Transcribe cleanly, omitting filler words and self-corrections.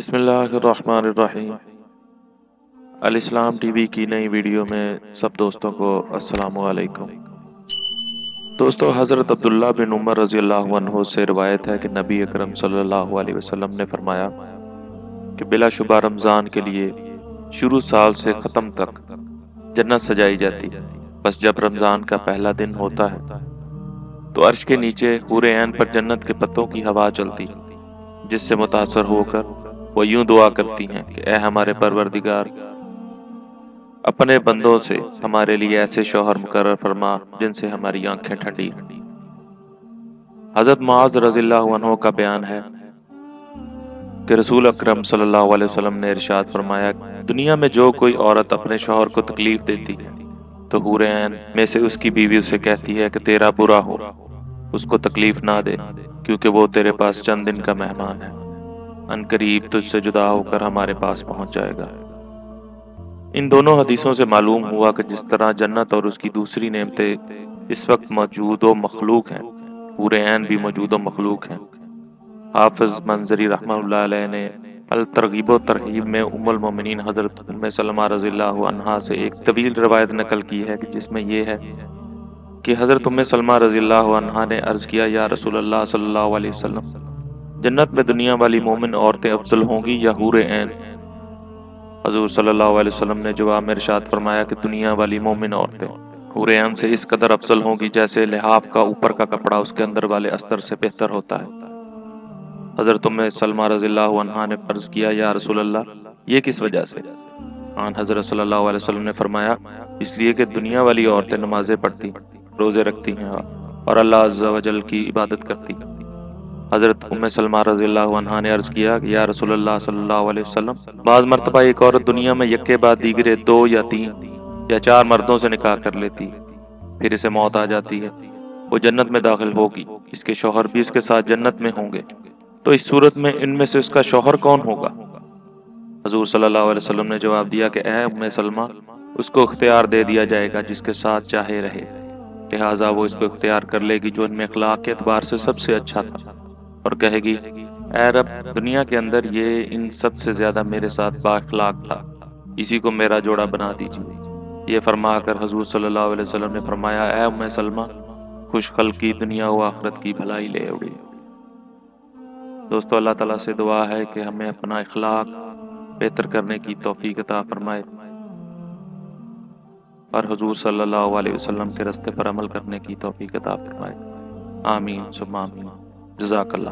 بسم اللہ الرحمن الرحیم۔ الاسلام ٹی وی کی نئی ویڈیو میں سب دوستوں کو السلام علیکم۔ دوستو، حضرت عبداللہ بن عمر رضی اللہ عنہ سے روایت ہے کہ نبی اکرم صلی اللہ علیہ وسلم نے فرمایا کہ بلا شبہ رمضان کے لیے شروع سال سے ختم تک جنت سجائی جاتی، بس جب رمضان کا پہلا دن ہوتا ہے تو عرش کے نیچے حور عین پر جنت کے پتوں کی ہوا چلتی، جس سے متاثر ہو کر وہ یوں دعا کرتی ہیں کہ اے ہمارے پروردگار، اپنے بندوں سے ہمارے لیے ایسے شوہر مقرر فرما جن سے ہماری آنکھیں ٹھنڈی ہوں۔ حضرت معاذ رضی اللہ عنہ کا بیان ہے کہ رسول اکرم صلی اللہ علیہ وسلم نے ارشاد فرمایا، دنیا میں جو کوئی عورت اپنے شوہر کو تکلیف دیتی ہے تو حور عین میں سے اس کی بیوی اسے کہتی ہے کہ تیرا برا ہو، اس کو تکلیف نہ دے، کیونکہ وہ تیرے پاس چند دن کا مہمان ہے، ان قریب تجھ سے جدا ہو کر ہمارے پاس پہنچ جائے گا۔ ان دونوں حدیثوں سے معلوم ہوا کہ جس طرح جنت اور اس کی دوسری نعمتیں اس وقت موجود و مخلوق ہیں، حور عین بھی موجود و مخلوق ہیں۔ حافظ منظری رحمہ اللہ علیہ نے الترغیب و ترہیب میں ام المومنین حضرت ام سلمہ رضی اللہ عنہا سے ایک طویل روایت نقل کی ہے کہ جس میں یہ ہے کہ حضرت ام سلمہ رضی اللہ عنہا نے عرض کیا، یا رسول اللہ صلی اللہ علیہ وسلم، جنت میں دنیا والی مومن عورتیں افضل ہوں گی یا حور عین؟ حضور صلی اللہ علیہ وسلم نے جواب میں ارشاد فرمایا کہ دنیا والی مومن عورتیں حور عین سے اس قدر افضل ہوں گی جیسے لحاف کا اوپر کا کپڑا اس کے اندر والے استر سے بہتر ہوتا ہے۔ حضرت ام سلمہ رضی اللہ عنہا نے عرض کیا، یا رسول اللہ، یہ کس وجہ سے؟ آن حضرت صلی اللہ علیہ وسلم نے فرمایا، اس لیے کہ دنیا والی عورتیں نمازیں پڑھتی، روزے رکھتی ہیں اور اللہ عز و جل کی عبادت کرتی۔ حضرت ام سلمہ رضی اللہ عنہا نے عرض کیا کہ یا رسول اللہ صلی اللہ علیہ وسلم، بعض مرتبہ ایک عورت دنیا میں یکے بعد دیگرے 2 یا 3 یا 4 مردوں سے نکاح کر لیتی، پھر اسے موت آ جاتی ہے، وہ جنت میں داخل ہوگی، اس کے شوہر بھی اس کے ساتھ جنت میں ہوں گے، تو اس صورت میں ان میں سے اس کا شوہر کون ہوگا؟ حضور صلی اللہ علیہ وسلم نے جواب دیا کہ اے ام سلمہ، اس کو اختیار دے دیا جائے گا جس کے ساتھ چاہے رہے، لہٰذا وہ اس کو اختیار کر لے گی جو ان میں اخلاق کے اعتبار سے سب سے اچھا تھا، اور کہے گی، اے رب، دنیا کے اندر یہ ان سب سے زیادہ میرے ساتھ با اخلاق تھا، اسی کو میرا جوڑا بنا دیجیے۔ یہ فرما کر حضور صلی اللہ علیہ وسلم نے فرمایا، اے ام سلمہ، خوش خلقی دنیا و آخرت کی بھلائی لے اڑی۔ دوستو، اللہ تعالیٰ سے دعا ہے کہ ہمیں اپنا اخلاق بہتر کرنے کی توفیق عطا فرمائے اور حضور صلی اللہ علیہ وسلم کے راستے پر عمل کرنے کی توفیق عطا فرمائے۔ آمین ثم آمین۔ جزاک اللہ۔